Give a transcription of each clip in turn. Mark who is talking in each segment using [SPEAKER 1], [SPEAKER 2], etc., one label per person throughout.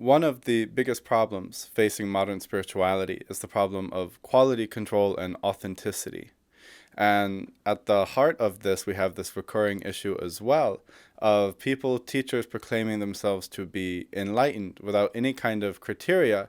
[SPEAKER 1] One of the biggest problems facing modern spirituality is the problem of quality control and authenticity. And at the heart of this, we have this recurring issue as well of people, teachers proclaiming themselves to be enlightened without any kind of criteria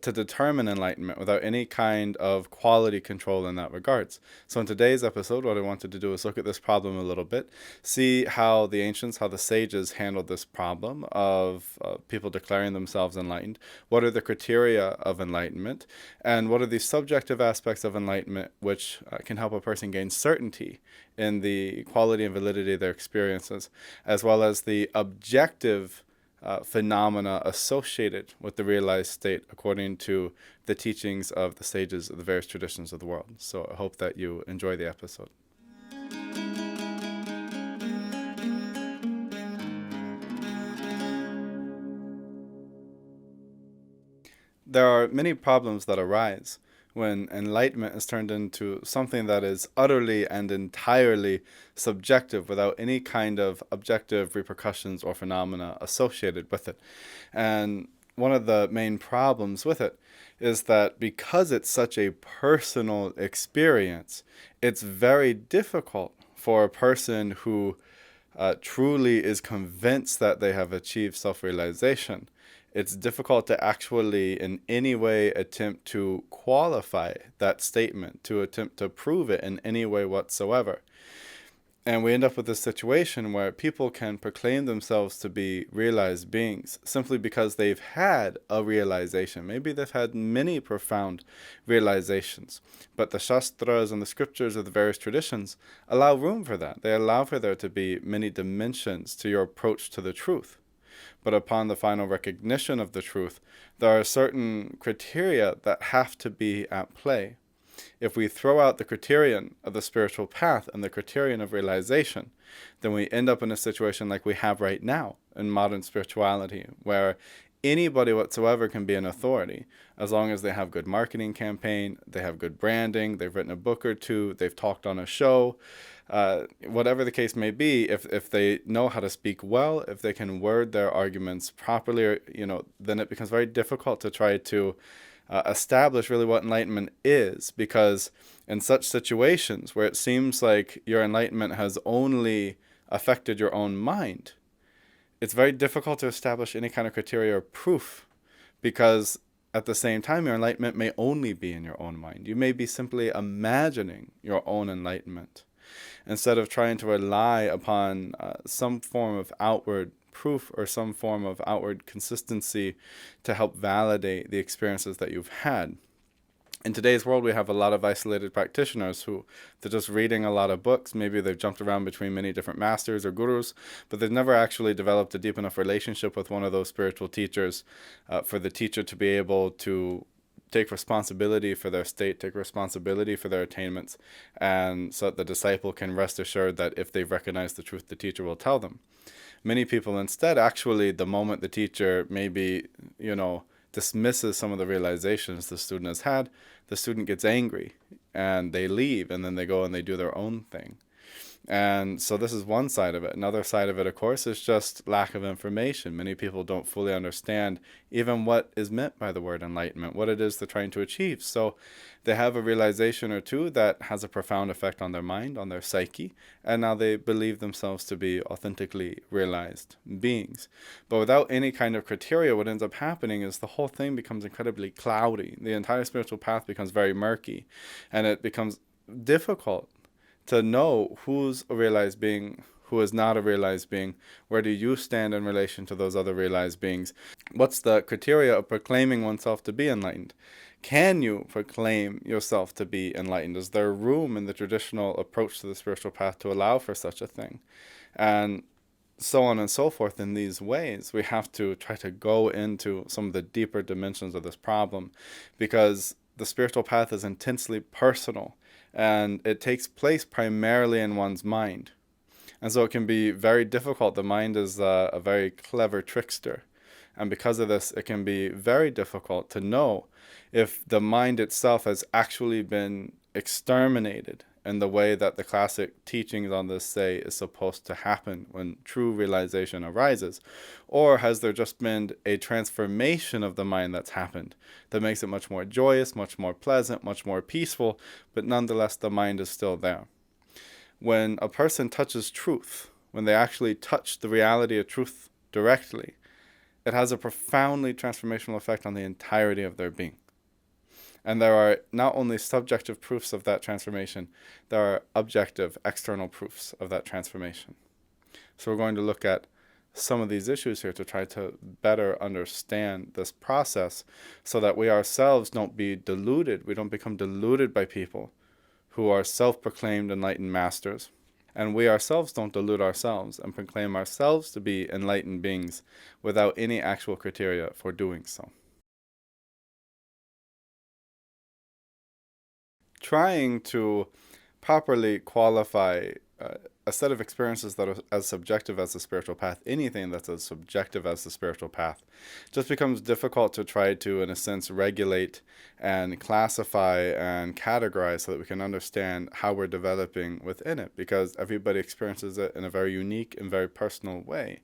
[SPEAKER 1] to determine enlightenment, without any kind of quality control in that regards. So in today's episode, what I wanted to do is look at this problem a little bit, see how the ancients, how the sages handled this problem of people declaring themselves enlightened, what are the criteria of enlightenment, and what are the subjective aspects of enlightenment which can help a person gain certainty in the quality and validity of their experiences, as well as the objective phenomena associated with the realized state according to the teachings of the sages of the various traditions of the world. So I hope that you enjoy the episode. There are many problems that arise when enlightenment is turned into something that is utterly and entirely subjective without any kind of objective repercussions or phenomena associated with it. And one of the main problems with it is that because it's such a personal experience, it's very difficult for a person who truly is convinced that they have achieved self-realization. It's difficult to actually in any way attempt to qualify that statement, to attempt to prove it in any way whatsoever. And we end up with a situation where people can proclaim themselves to be realized beings simply because they've had a realization. Maybe they've had many profound realizations, but the Shastras and the scriptures of the various traditions allow room for that. They allow for there to be many dimensions to your approach to the truth. But upon the final recognition of the truth, there are certain criteria that have to be at play. If we throw out the criterion of the spiritual path and the criterion of realization, then we end up in a situation like we have right now in modern spirituality, where anybody whatsoever can be an authority, as long as they have good marketing campaign, they have good branding, they've written a book or two, they've talked on a show, whatever the case may be. If they know how to speak well, if they can word their arguments properly, or, then it becomes very difficult to try to establish really what enlightenment is, because in such situations where it seems like your enlightenment has only affected your own mind, it's very difficult to establish any kind of criteria or proof, because at the same time, your enlightenment may only be in your own mind. You may be simply imagining your own enlightenment, instead of trying to rely upon some form of outward proof or some form of outward consistency to help validate the experiences that you've had. In today's world, we have a lot of isolated practitioners who they're just reading a lot of books. Maybe they've jumped around between many different masters or gurus, but they've never actually developed a deep enough relationship with one of those spiritual teachers for the teacher to be able to take responsibility for their state, take responsibility for their attainments, and so that the disciple can rest assured that if they've recognized the truth, the teacher will tell them. Many people instead, actually, the moment the teacher maybe, dismisses some of the realizations the student has had, the student gets angry and they leave, and then they go and they do their own thing. And so this is one side of it. Another side of it, of course, is just lack of information. Many people don't fully understand even what is meant by the word enlightenment, what it is they're trying to achieve. So they have a realization or two that has a profound effect on their mind, on their psyche, and now they believe themselves to be authentically realized beings. But without any kind of criteria, what ends up happening is the whole thing becomes incredibly cloudy. The entire spiritual path becomes very murky, and it becomes difficult to know who's a realized being, who is not a realized being. Where do you stand in relation to those other realized beings? What's the criteria of proclaiming oneself to be enlightened? Can you proclaim yourself to be enlightened? Is there room in the traditional approach to the spiritual path to allow for such a thing? And so on and so forth. In these ways, we have to try to go into some of the deeper dimensions of this problem, because the spiritual path is intensely personal, and it takes place primarily in one's mind. And so it can be very difficult. The mind is a very clever trickster. And because of this, it can be very difficult to know if the mind itself has actually been exterminated in the way that the classic teachings on this say is supposed to happen when true realization arises? Or has there just been a transformation of the mind that's happened that makes it much more joyous, much more pleasant, much more peaceful, but nonetheless the mind is still there? When a person touches truth, when they actually touch the reality of truth directly, it has a profoundly transformational effect on the entirety of their being. And there are not only subjective proofs of that transformation, there are objective, external proofs of that transformation. So we're going to look at some of these issues here to try to better understand this process so that we ourselves don't be deluded. We don't become deluded by people who are self-proclaimed enlightened masters. And we ourselves don't delude ourselves and proclaim ourselves to be enlightened beings without any actual criteria for doing so. Trying to properly qualify a set of experiences that are as subjective as the spiritual path, anything that's as subjective as the spiritual path, just becomes difficult to try to, in a sense, regulate and classify and categorize so that we can understand how we're developing within it, because everybody experiences it in a very unique and very personal way.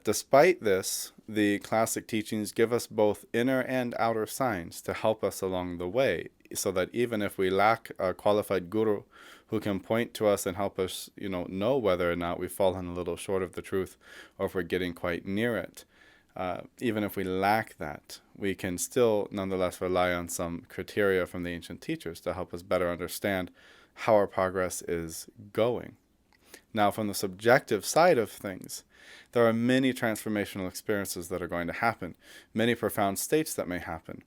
[SPEAKER 1] Despite this, the classic teachings give us both inner and outer signs to help us along the way, so that even if we lack a qualified guru who can point to us and help us, know whether or not we've fallen a little short of the truth or if we're getting quite near it, even if we lack that, we can still nonetheless rely on some criteria from the ancient teachers to help us better understand how our progress is going. Now, from the subjective side of things, there are many transformational experiences that are going to happen, many profound states that may happen.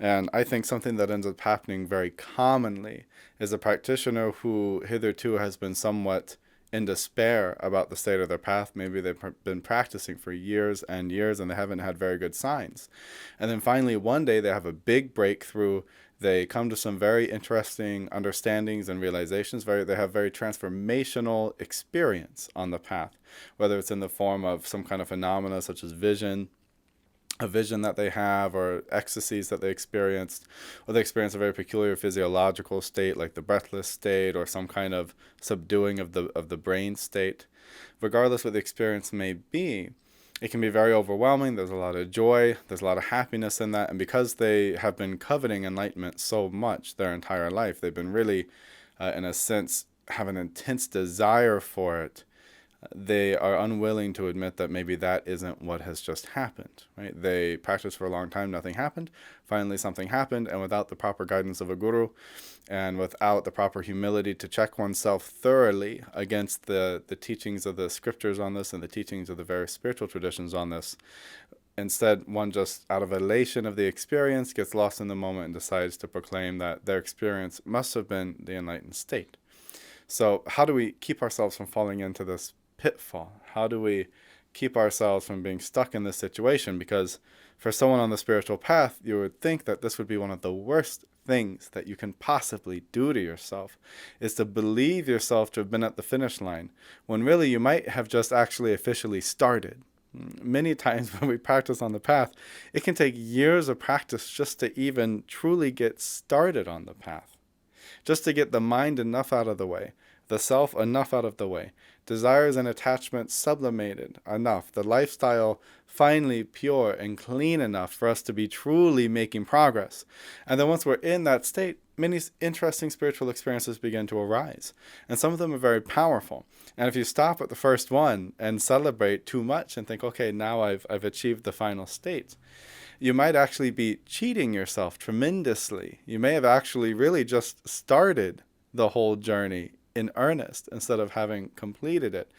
[SPEAKER 1] And I think something that ends up happening very commonly is a practitioner who hitherto has been somewhat in despair about the state of their path. Maybe they've been practicing for years and years and they haven't had very good signs. And then finally, one day they have a big breakthrough. They come to some very interesting understandings and realizations. They have very transformational experience on the path, whether it's in the form of some kind of phenomena such as a vision that they have, or ecstasies that they experienced, or they experience a very peculiar physiological state like the breathless state, or some kind of subduing of the brain state. Regardless what the experience may be, it can be very overwhelming. There's a lot of joy, there's a lot of happiness in that, and because they have been coveting enlightenment so much their entire life, they've been really, in a sense, have an intense desire for it. They are unwilling to admit that maybe that isn't what has just happened, right? They practiced for a long time, nothing happened. Finally, something happened, and without the proper guidance of a guru, and without the proper humility to check oneself thoroughly against the teachings of the scriptures on this and the teachings of the various spiritual traditions on this, instead, one just, out of elation of the experience, gets lost in the moment and decides to proclaim that their experience must have been the enlightened state. So how do we keep ourselves from falling into this pitfall? How do we keep ourselves from being stuck in this situation? Because for someone on the spiritual path, you would think that this would be one of the worst things that you can possibly do to yourself, is to believe yourself to have been at the finish line, when really you might have just actually officially started. Many times when we practice on the path, it can take years of practice just to even truly get started on the path, just to get the mind enough out of the way, the self enough out of the way, desires and attachments sublimated enough, the lifestyle finally pure and clean enough for us to be truly making progress. And then once we're in that state, many interesting spiritual experiences begin to arise. And some of them are very powerful. And if you stop at the first one and celebrate too much and think, okay, now I've achieved the final state, you might actually be cheating yourself tremendously. You may have actually really just started the whole journey in earnest instead of having completed it.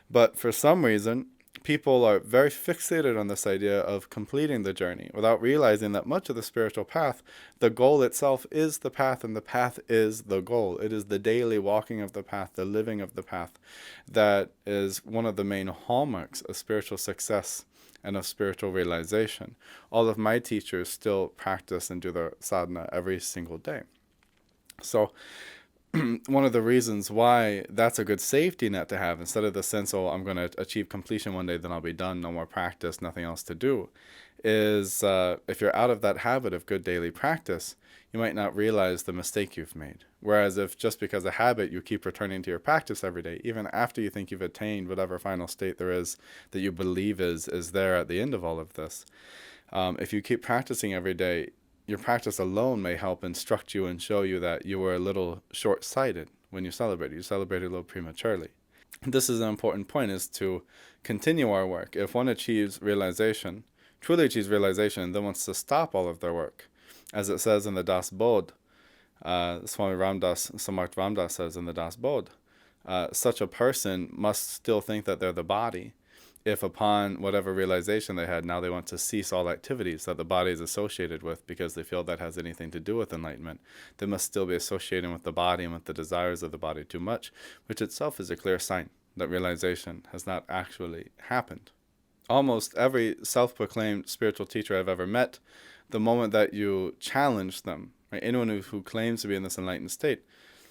[SPEAKER 1] But for some reason, people are very fixated on this idea of completing the journey without realizing that much of the spiritual path, the goal itself is the path, and the path is the goal. It is the daily walking of the path, the living of the path, that is one of the main hallmarks of spiritual success and of spiritual realization. All of my teachers still practice and do their sadhana every single day. So one of the reasons why that's a good safety net to have, instead of the sense, oh, I'm going to achieve completion one day, then I'll be done, no more practice, nothing else to do, is if you're out of that habit of good daily practice, you might not realize the mistake you've made. Whereas if just because of habit you keep returning to your practice every day, even after you think you've attained whatever final state there is that you believe is there at the end of all of this, if you keep practicing every day, your practice alone may help instruct you and show you that you were a little short-sighted when you celebrated. You celebrated a little prematurely. This is an important point, is to continue our work. If one achieves realization, truly achieves realization, and then wants to stop all of their work, as it says in the Das Bodh, Swami Ramdas, Samarth Ramdas says in the Das Bodh, such a person must still think that they're the body. If upon whatever realization they had, now they want to cease all activities that the body is associated with because they feel that has anything to do with enlightenment, they must still be associating with the body and with the desires of the body too much, which itself is a clear sign that realization has not actually happened. Almost every self-proclaimed spiritual teacher I've ever met, the moment that you challenge them, right, anyone who claims to be in this enlightened state,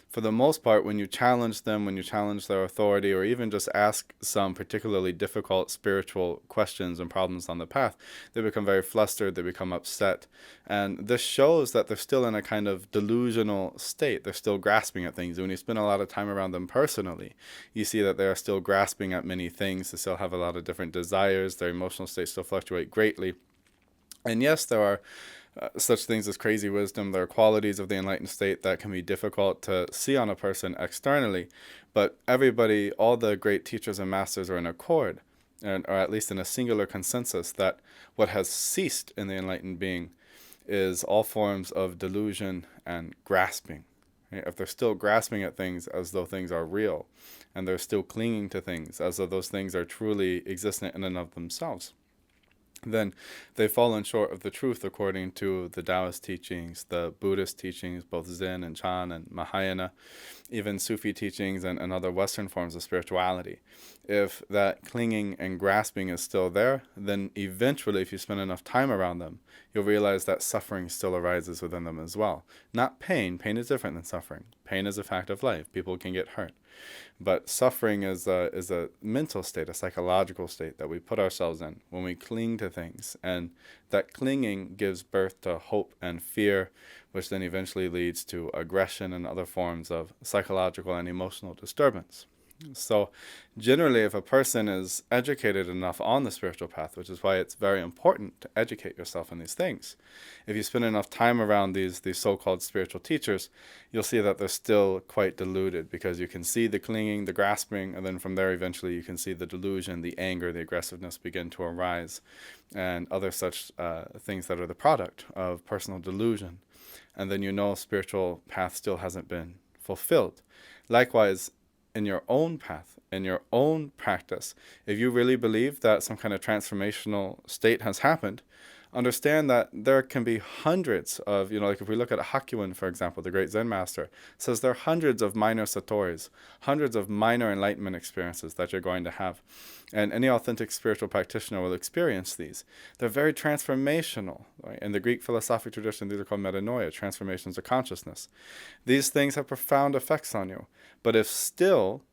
[SPEAKER 1] for the most part, when you challenge them, when you challenge their authority, or even just ask some particularly difficult spiritual questions and problems on the path, they become very flustered, they become upset. And this shows that they're still in a kind of delusional state. They're still grasping at things. And when you spend a lot of time around them personally, you see that they are still grasping at many things. They still have a lot of different desires. Their emotional states still fluctuate greatly. And yes, there are such things as crazy wisdom. There are qualities of the enlightened state that can be difficult to see on a person externally, but everybody, all the great teachers and masters are in accord, or at least in a singular consensus, that what has ceased in the enlightened being is all forms of delusion and grasping. Right? If they're still grasping at things as though things are real, and they're still clinging to things as though those things are truly existent in and of themselves, then they've fallen short of the truth according to the Taoist teachings, the Buddhist teachings, both Zen and Chan and Mahayana, even Sufi teachings and other Western forms of spirituality. If that clinging and grasping is still there, then eventually, if you spend enough time around them, you'll realize that suffering still arises within them as well. Not pain. Pain is different than suffering. Pain is a fact of life. People can get hurt. But suffering is a mental state, a psychological state that we put ourselves in when we cling to things. And that clinging gives birth to hope and fear, which then eventually leads to aggression and other forms of psychological and emotional disturbance. So generally, if a person is educated enough on the spiritual path, which is why it's very important to educate yourself in these things, if you spend enough time around these so-called spiritual teachers, you'll see that they're still quite deluded, because you can see the clinging, the grasping, and then from there eventually you can see the delusion, the anger, the aggressiveness begin to arise, and other such things that are the product of personal delusion. And then you know spiritual path still hasn't been fulfilled. Likewise, in your own path, in your own practice, if you really believe that some kind of transformational state has happened, understand that there can be hundreds of, like if we look at Hakuin, for example, the great Zen master, says there are hundreds of minor satoris, hundreds of minor enlightenment experiences that you're going to have. And any authentic spiritual practitioner will experience these. They're very transformational. Right? In the Greek philosophic tradition, these are called metanoia, transformations of consciousness. These things have profound effects on you. But if still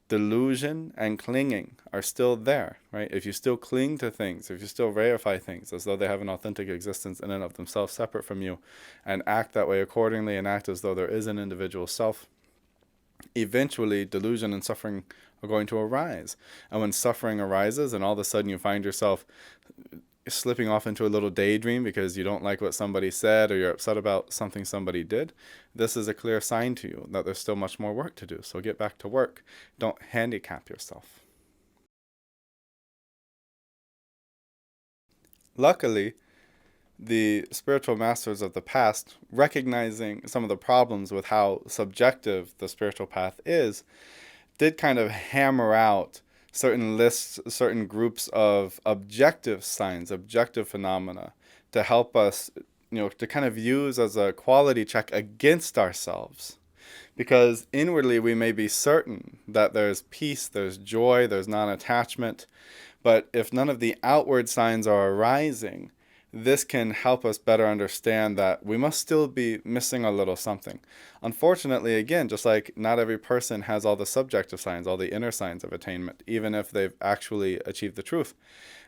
[SPEAKER 1] delusion and clinging are still there, right? If you still cling to things, if you still verify things as though they have an authentic existence in and of themselves separate from you, and act that way accordingly, and act as though there is an individual self, eventually delusion and suffering are going to arise. And when suffering arises and all of a sudden you find yourself slipping off into a little daydream because you don't like what somebody said, or you're upset about something somebody did, this is a clear sign to you that there's still much more work to do. So get back to work. Don't handicap yourself. Luckily, the spiritual masters of the past, recognizing some of the problems with how subjective the spiritual path is, did kind of hammer out certain lists, certain groups of objective signs, objective phenomena, to help us, to kind of use as a quality check against ourselves. Because inwardly we may be certain that there's peace, there's joy, there's non-attachment, but if none of the outward signs are arising, this can help us better understand that we must still be missing a little something. Unfortunately, again, just like not every person has all the subjective signs, all the inner signs of attainment, even if they've actually achieved the truth.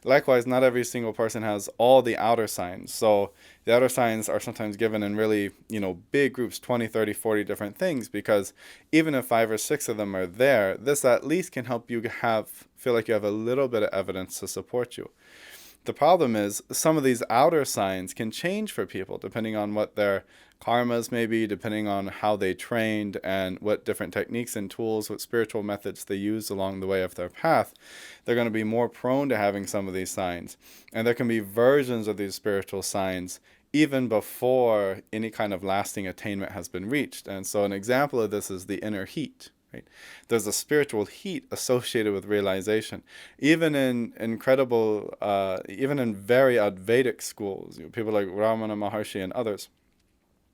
[SPEAKER 1] Likewise, not every single person has all the outer signs. So the outer signs are sometimes given in really, big groups, 20, 30, 40 different things, because even if 5 or 6 of them are there, this at least can help you feel like you have a little bit of evidence to support you. The problem is some of these outer signs can change for people depending on what their karmas may be, depending on how they trained and what different techniques and tools, what spiritual methods they use along the way of their path. They're going to be more prone to having some of these signs. And there can be versions of these spiritual signs even before any kind of lasting attainment has been reached. And so an example of this is the inner heat. Right? There's a spiritual heat associated with realization. Even in even in very Advaitic schools, people like Ramana Maharshi and others,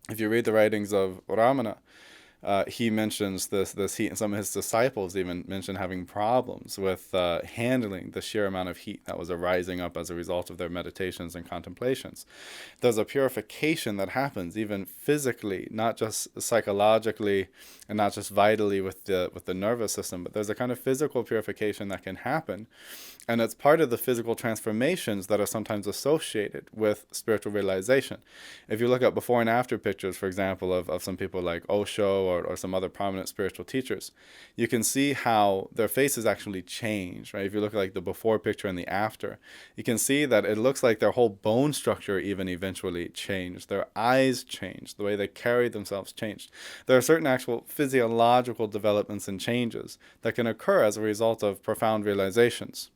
[SPEAKER 1] if you read the writings of Ramana, he mentions this heat, and some of his disciples even mention having problems with handling the sheer amount of heat that was arising up as a result of their meditations and contemplations. There's a purification that happens even physically, not just psychologically and not just vitally with the nervous system, but there's a kind of physical purification that can happen. And it's part of the physical transformations that are sometimes associated with spiritual realization. If you look at before and after pictures, for example, of some people like Osho or some other prominent spiritual teachers, you can see how their faces actually change, right? If you look at like the before picture and the after, you can see that it looks like their whole bone structure even eventually changed. Their eyes changed. The way they carried themselves changed. There are certain actual physiological developments and changes that can occur as a result of profound realizations.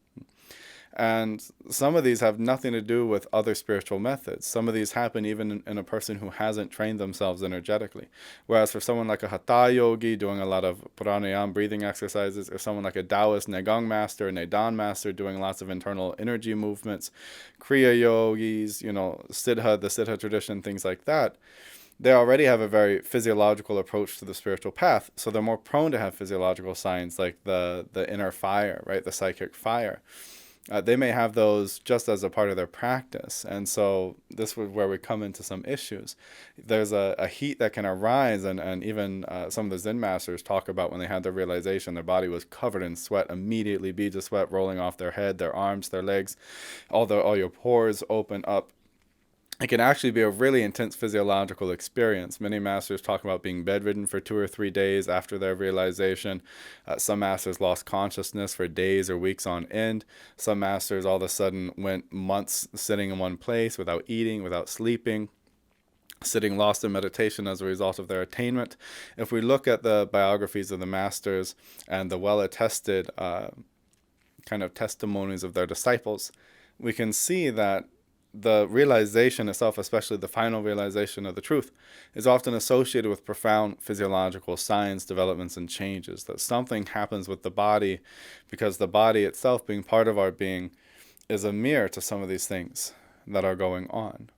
[SPEAKER 1] And some of these have nothing to do with other spiritual methods. Some of these happen even in a person who hasn't trained themselves energetically. Whereas for someone like a Hatha yogi doing a lot of pranayama breathing exercises, or someone like a Taoist Negang master, Nedan master doing lots of internal energy movements, Kriya yogis, Siddha, the Siddha tradition, things like that, they already have a very physiological approach to the spiritual path. So they're more prone to have physiological signs like the inner fire, right? The psychic fire. They may have those just as a part of their practice. And so this is where we come into some issues. There's a heat that can arise, and even some of the Zen masters talk about when they had their realization, their body was covered in sweat, immediately beads of sweat rolling off their head, their arms, their legs, all your pores open up. It can actually be a really intense physiological experience. Many masters talk about being bedridden for 2 or 3 days after their realization. Some masters lost consciousness for days or weeks on end. Some masters all of a sudden went months sitting in one place without eating, without sleeping, sitting lost in meditation as a result of their attainment. If we look at the biographies of the masters and the well-attested kind of testimonies of their disciples, we can see that the realization itself, especially the final realization of the truth, is often associated with profound physiological signs, developments, and changes. That something happens with the body because the body itself, being part of our being, is a mirror to some of these things that are going on.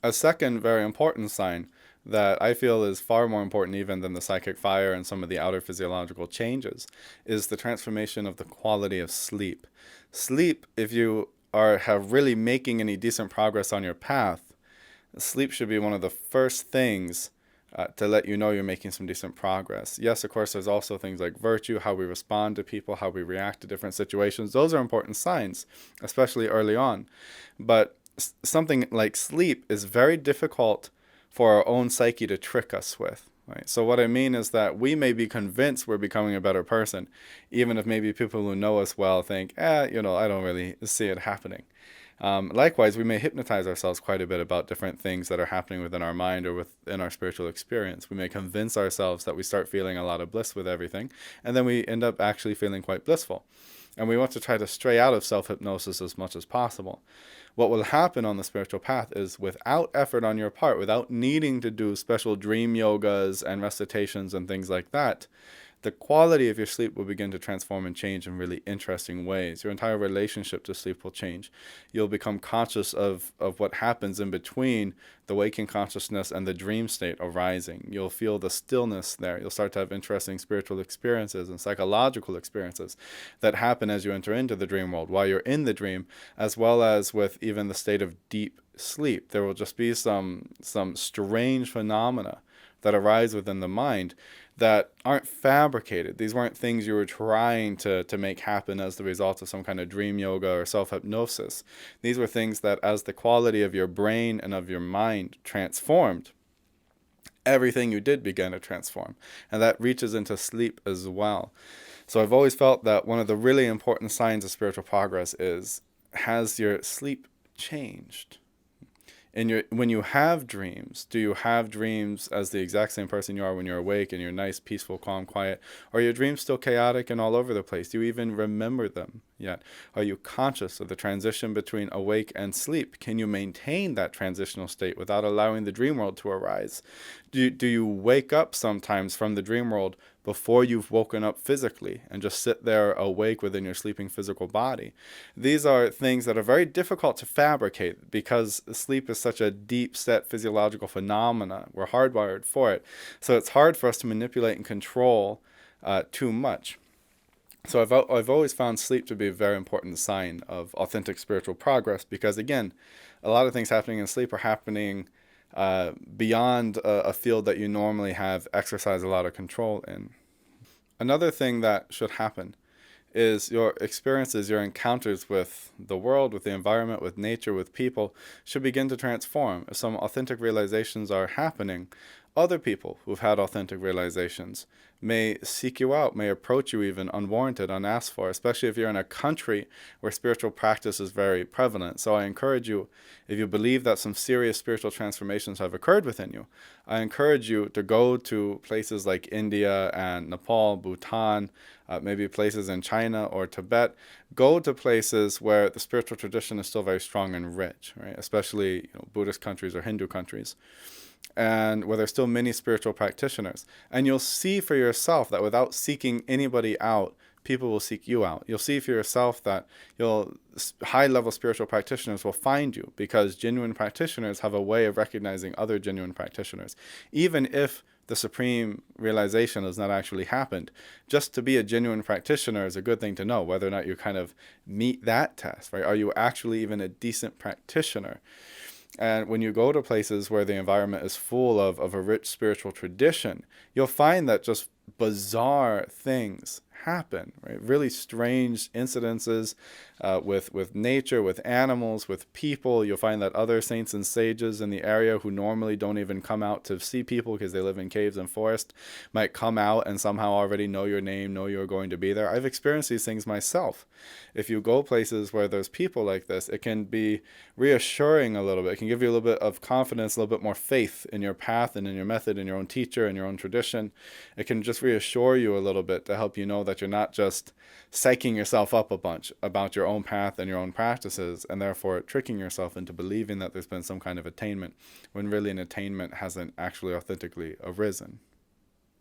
[SPEAKER 1] A second very important sign that I feel is far more important even than the psychic fire and some of the outer physiological changes is the transformation of the quality of sleep. Sleep, if you have really making any decent progress on your path, sleep should be one of the first things to let you know you're making some decent progress. Yes, of course, there's also things like virtue, how we respond to people, how we react to different situations. Those are important signs, especially early on. But something like sleep is very difficult for our own psyche to trick us with. Right. So what I mean is that we may be convinced we're becoming a better person, even if maybe people who know us well think, I don't really see it happening. Likewise, we may hypnotize ourselves quite a bit about different things that are happening within our mind or within our spiritual experience. We may convince ourselves that we start feeling a lot of bliss with everything, and then we end up actually feeling quite blissful. And we want to try to stray out of self-hypnosis as much as possible. What will happen on the spiritual path is, without effort on your part, without needing to do special dream yogas and recitations and things like that, the quality of your sleep will begin to transform and change in really interesting ways. Your entire relationship to sleep will change. You'll become conscious of what happens in between the waking consciousness and the dream state arising. You'll feel the stillness there. You'll start to have interesting spiritual experiences and psychological experiences that happen as you enter into the dream world while you're in the dream, as well as with even the state of deep sleep. There will just be some strange phenomena that arise within the mind that aren't fabricated. These weren't things you were trying to make happen as the result of some kind of dream yoga or self-hypnosis. These were things that, as the quality of your brain and of your mind transformed, everything you did began to transform. And that reaches into sleep as well. So I've always felt that one of the really important signs of spiritual progress is, has your sleep changed? When you have dreams, do you have dreams as the exact same person you are when you're awake and you're nice, peaceful, calm, quiet? Or are your dreams still chaotic and all over the place? Do you even remember them yet? Are you conscious of the transition between awake and sleep? Can you maintain that transitional state without allowing the dream world to arise? Do you wake up sometimes from the dream world before you've woken up physically and just sit there awake within your sleeping physical body? These are things that are very difficult to fabricate because sleep is such a deep set physiological phenomena. We're hardwired for it. So it's hard for us to manipulate and control too much. So I've always found sleep to be a very important sign of authentic spiritual progress because, again, a lot of things happening in sleep are happening beyond a field that you normally have exercise a lot of control in. Another thing that should happen is your experiences, your encounters with the world, with the environment, with nature, with people should begin to transform. If some authentic realizations are happening, other people who've had authentic realizations may seek you out, may approach you even unwarranted, unasked for, especially if you're in a country where spiritual practice is very prevalent. So I encourage you, if you believe that some serious spiritual transformations have occurred within you, I encourage you to go to places like India and Nepal, Bhutan, maybe places in China or Tibet. Go to places where the spiritual tradition is still very strong and rich, right? Especially Buddhist countries or Hindu countries, and where there's still many spiritual practitioners. And you'll see for yourself that without seeking anybody out, people will seek you out. You'll see for yourself that high-level spiritual practitioners will find you because genuine practitioners have a way of recognizing other genuine practitioners. Even if the supreme realization has not actually happened, just to be a genuine practitioner is a good thing to know, whether or not you kind of meet that test, right? Are you actually even a decent practitioner? And when you go to places where the environment is full of a rich spiritual tradition, you'll find that just bizarre things happen, right? Really strange incidences with nature, with animals, with people. You'll find that other saints and sages in the area who normally don't even come out to see people because they live in caves and forests might come out and somehow already know your name, know you're going to be there. I've experienced these things myself. If you go places where there's people like this, it can be reassuring a little bit. It can give you a little bit of confidence, a little bit more faith in your path and in your method, in your own teacher, and your own tradition. It can just reassure you a little bit to help you know that you're not just psyching yourself up a bunch about your own path and your own practices, and therefore tricking yourself into believing that there's been some kind of attainment, when really an attainment hasn't actually authentically arisen.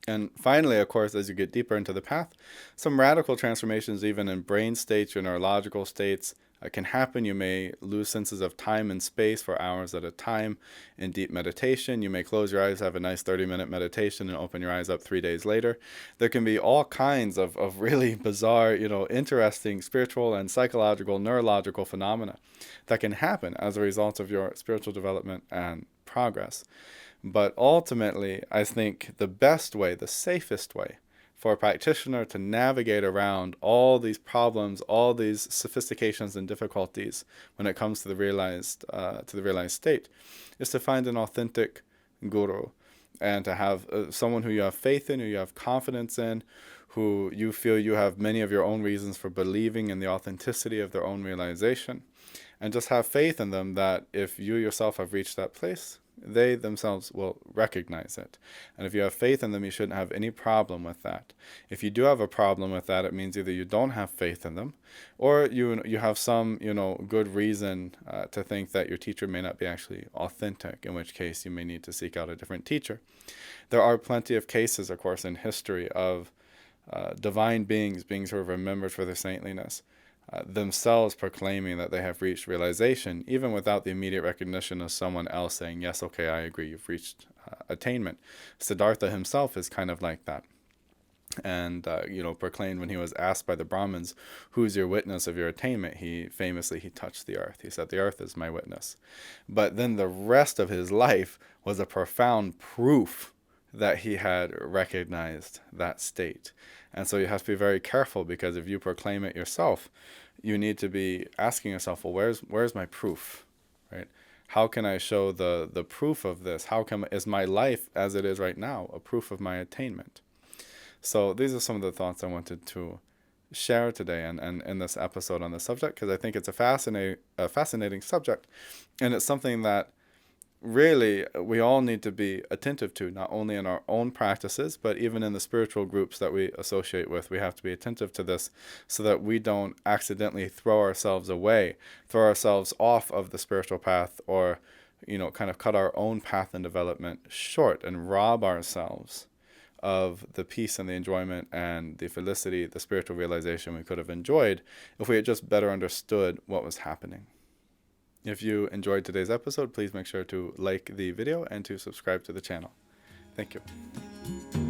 [SPEAKER 1] And finally, of course, as you get deeper into the path, some radical transformations, even in brain states, your neurological states, can happen. You may lose senses of time and space for hours at a time in deep meditation. You may close your eyes, have a nice 30-minute meditation, and open your eyes up 3 days later. There can be all kinds of really bizarre, interesting spiritual and psychological, neurological phenomena that can happen as a result of your spiritual development and progress. But ultimately, I think the best way, the safest way for a practitioner to navigate around all these problems, all these sophistications and difficulties when it comes to the realized state, is to find an authentic guru and to have someone who you have faith in, who you have confidence in, who you feel you have many of your own reasons for believing in the authenticity of their own realization, and just have faith in them that if you yourself have reached that place, they themselves will recognize it. And if you have faith in them, you shouldn't have any problem with that. If you do have a problem with that, it means either you don't have faith in them, or you have some good reason to think that your teacher may not be actually authentic, in which case you may need to seek out a different teacher. There are plenty of cases, of course, in history of divine beings, beings who are remembered for their saintliness, themselves proclaiming that they have reached realization, even without the immediate recognition of someone else saying, yes, okay, I agree, you've reached attainment. Siddhartha himself is kind of like that. And, proclaimed when he was asked by the Brahmins, who's your witness of your attainment? He touched the earth. He said, the earth is my witness. But then the rest of his life was a profound proof that he had recognized that state. And so you have to be very careful, because if you proclaim it yourself, you need to be asking yourself, well, where's my proof, right? How can I show the proof of this? Is my life as it is right now a proof of my attainment? So these are some of the thoughts I wanted to share today and in this episode on this subject, because I think it's a fascinating subject, and it's something that really we all need to be attentive to, not only in our own practices, but even in the spiritual groups that we associate with. We have to be attentive to this so that we don't accidentally throw ourselves off of the spiritual path, or kind of cut our own path and development short and rob ourselves of the peace and the enjoyment and the felicity, the spiritual realization we could have enjoyed if we had just better understood what was happening. If you enjoyed today's episode, please make sure to like the video and to subscribe to the channel. Thank you.